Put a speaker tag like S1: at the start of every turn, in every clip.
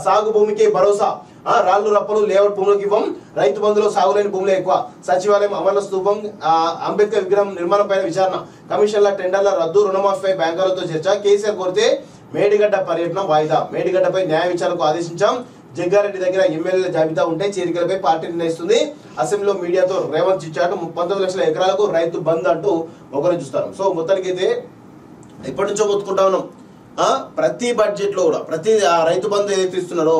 S1: సాగు భూమికి భరోసా, రాళ్లు రప్పలు లేఅవుట్ భూములకు ఇవ్వం, రైతు బంధులో సాగులేని భూములే ఎక్కువ, సచివాలయం అమర్ల స్తూపం, అంబేద్కర్ విగ్రహం నిర్మాణం పైన విచారణ, కమిషన్ల టెండర్ల రద్దు, రుణమాఫీపై బ్యాంకులతో చర్చ, కేసీఆర్ కోరితే మేడిగడ్డ పర్యటన వాయిదా, మేడిగడ్డపై న్యాయ విచారణకు ఆదేశించాం, జగ్గారెడ్డి దగ్గర ఎమ్మెల్యేల జాబితా ఉంటే చేరికలపై పార్టీ నిర్ణయిస్తుంది, అసెంబ్లీలో మీడియాతో రేవంత్ చిచ్చాటు, 19 లక్షల ఎకరాలకు రైతు బంద్ అంటూ ఒకరు చూస్తారు. సో మొత్తానికి అయితే ఎప్పటి నుంచో మొత్తుకుంటా ఉన్నాం, ప్రతి బడ్జెట్ లో కూడా ప్రతి రైతు బంధు ఏదైతే ఇస్తున్నారో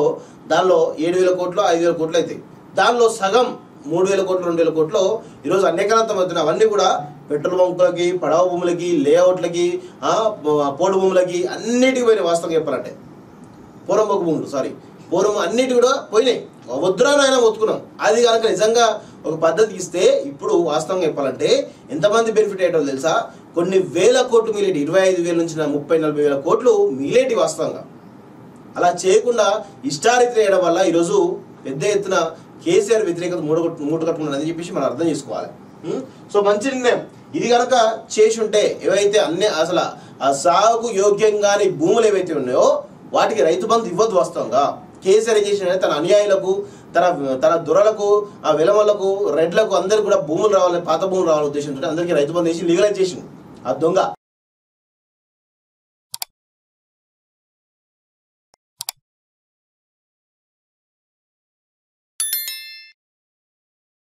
S1: దానిలో 7,000 కోట్లు 5,000 కోట్లు అవుతాయి. దానిలో సగం 3,000 కోట్లు 2,000 కోట్లు ఈరోజు అనేకాంతం అవుతున్నాయి. అవన్నీ కూడా పెట్రోల్ బంకులకి, పడవ భూములకి, లేఅవుట్లకి, పోడు భూములకి అన్నిటికి పోయినాయి. వాస్తవం చెప్పాలంటే పూర్వంబొక్క భూములు పూర్వం అన్నిటి కూడా పోయినాయి. వద్దురా నాయన మొత్తుకున్నాం. అది కనుక నిజంగా ఒక పద్ధతి ఇస్తే ఇప్పుడు వాస్తవంగా చెప్పాలంటే ఎంతమంది బెనిఫిట్ అయ్యేటో తెలుసా? కొన్ని వేల కోట్లు మిగిలేటి, 25,000 నుంచి 30-40 వేల కోట్లు మిగిలేటి వాస్తవంగా. అలా చేయకుండా ఇష్టారీతి చేయడం వల్ల ఈరోజు పెద్ద ఎత్తున కేసీఆర్ వ్యతిరేకత మూట కట్టుకున్నదని చెప్పేసి మనం అర్థం చేసుకోవాలి. సో మంచి నిర్ణయం ఇది కనుక చేసి ఉంటే ఏవైతే అసలు ఆ సాగు యోగ్యంగాని భూములు ఏవైతే ఉన్నాయో వాటికి రైతు బంధు ఇవ్వద్దు. వాస్తవంగా కేసీఆర్ చేసిన తన అనుయాయులకు, తన దొరలకు, ఆ విలమలకు, రెడ్లకు అందరికి కూడా భూములు రావాలని, పాత భూములు రావాలనే ఉద్దేశంతో అందరికీ రైతు బంధు చేసి లీగలైజ్ చేసింది ఆ దొంగ.